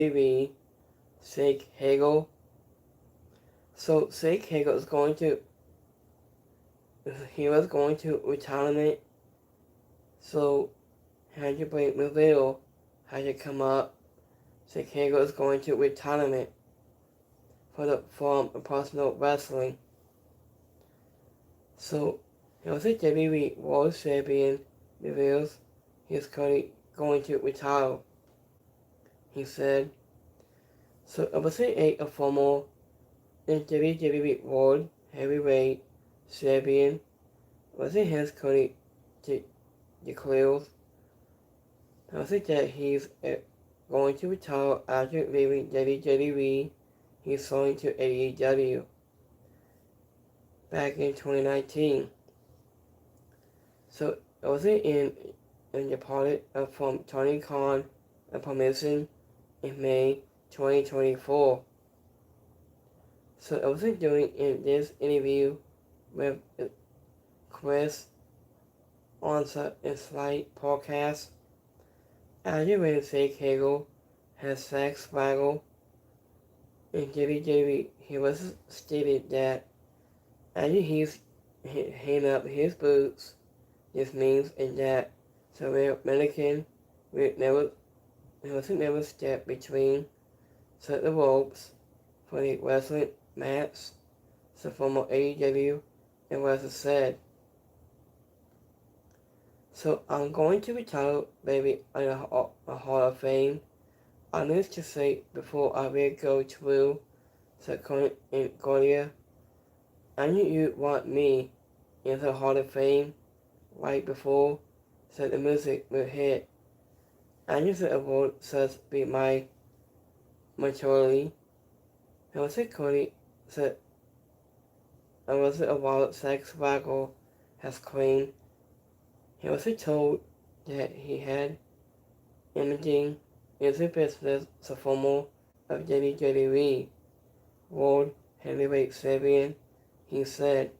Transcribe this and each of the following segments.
WWE Jake Hagel. So Jake Hagel was going to retirement. So Andrew Blake Melville had to come up. Jake Hagel is going to retirement from professional wrestling. So he was a WWE World Champion reveals he is currently going to retire. He said, so I was a former WWE World Heavyweight Champion. Was it his currently declares. I was that he's going to retire after leaving WWE. He's going to AEW back in 2019. So I was in departed from Tony Khan and permission in May 2024. So I was doing in this interview with Chris on a slight podcast. After when Jake Hagel has sex swaggle in WWE, he was stated that after he's hang up his boots, this means that the American will never step between the ropes for the wrestling match. The former AEW and was said. So I'm going to retire, baby, in a Hall of Fame. I need to say before I will go through the Korea, I knew you want me in the Hall of Fame right before the music will hit. I knew the award says be my maturity. I was Cody said I was about sex waggle has claimed. He was told that he had imaging in the business the former of WWE World Heavyweight Champion. He said,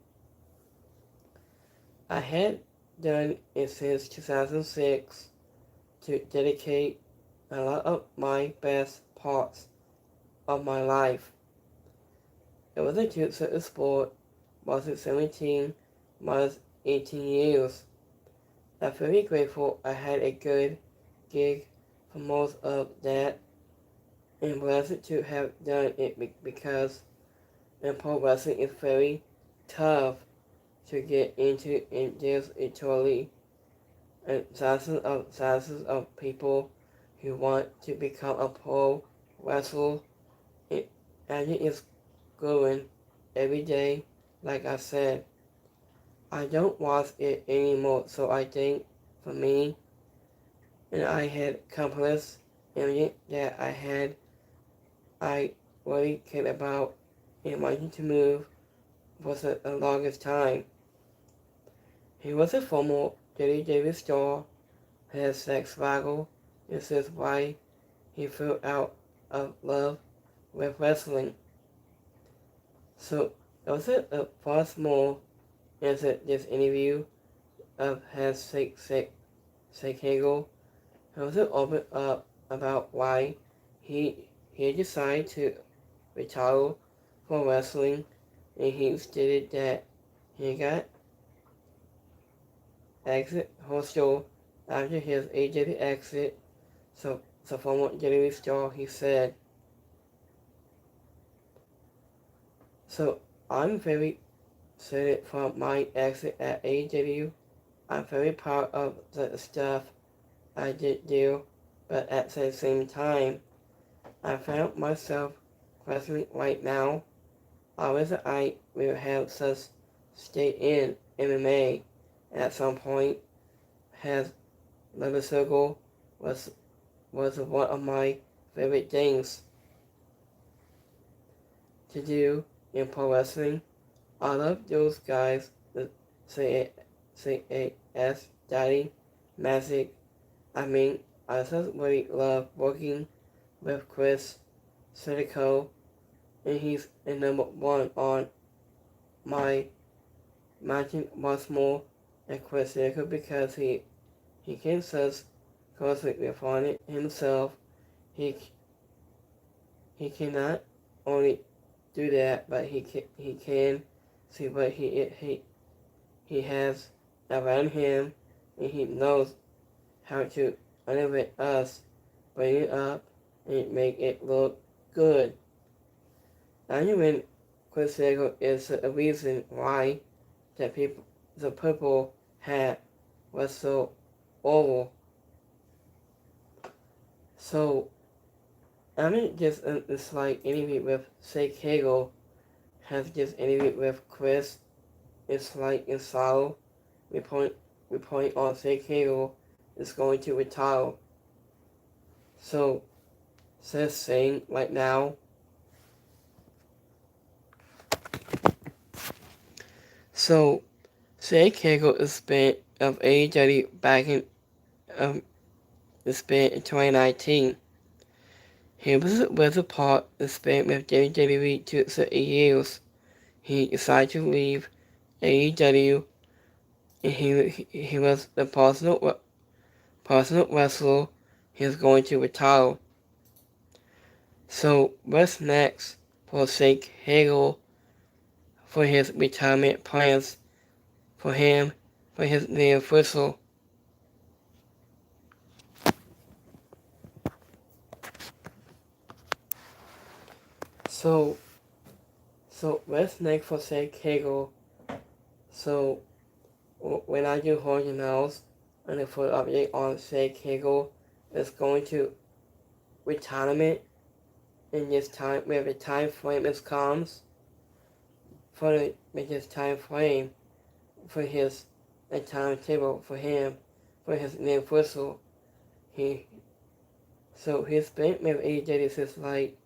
I had done it since 2006 to dedicate a lot of my best parts of my life. It was a jiu-jitsu sport, was it 17 minus 18 years. I'm very grateful I had a good gig for most of that, and blessed to have done it because pro wrestling is very tough to get into, and there's totally thousands of people who want to become a pro wrestler, and it is growing every day. Like I said, I don't watch it anymore, so I think for me, and I had accomplished everything that I really cared about and wanted to move for the longest time. He was a former WWE star, had sex swaggle. This is why he fell out of love with wrestling. So it was a far more answer this interview of has Jake Hagel. He was open up about why he decided to retire from wrestling, and he stated that he got exit hostel after his AEW exit. So former WWE star, he said, so I'm very excited from my exit at AEW. I'm very proud of the stuff I did do, but at the same time, I found myself wrestling right now. Always I will have such stay in MMA at some point. Has Leather Circle was one of my favorite things to do in pro wrestling. I love those guys that CAS, Daddy, Magic. I mean, I just really love working with Chris Sirico, and he's the number one on my mountain once more and Chris Sirico because he can just closely refine it himself. He he cannot only do that, but he can see what he has around him, and he knows how to elevate us, bring it up, and make it look good. Genuine Quizzical is a reason why the purple hat was so oval. So, I mean, just it's like anything with, say, Kegel has just anything with Chris. It's like in Salo, we point on, say, Kegel is going to retire. So, says saying right now. So, say Kegel is spent of AEW back in the spent in 2019. He was a part of the spent with WWE 2 years. He decided to leave AEW, and he was the personal wrestler. He was going to retire. So what's next for Jake Hagel for his retirement plans for him for his new official? So what's next for Jake Hagel? So when I do Holy Nails and the full update on Jake Hagel is going to retirement in this time where the time frame is comes for this time frame for his timetable for him for his new whistle. He's been with AEW since like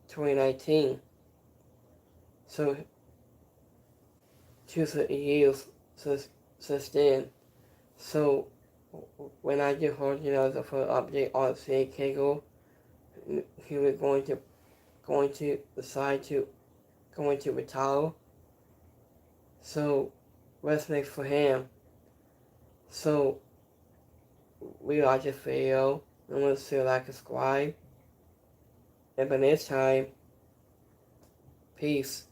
2019. So 2 years since then. So when I do hold the full update on Jake Hagel, he was going to decide to going to retire. So what's next for him? So we like this video. I'm gonna say like and subscribe. And by next time, peace.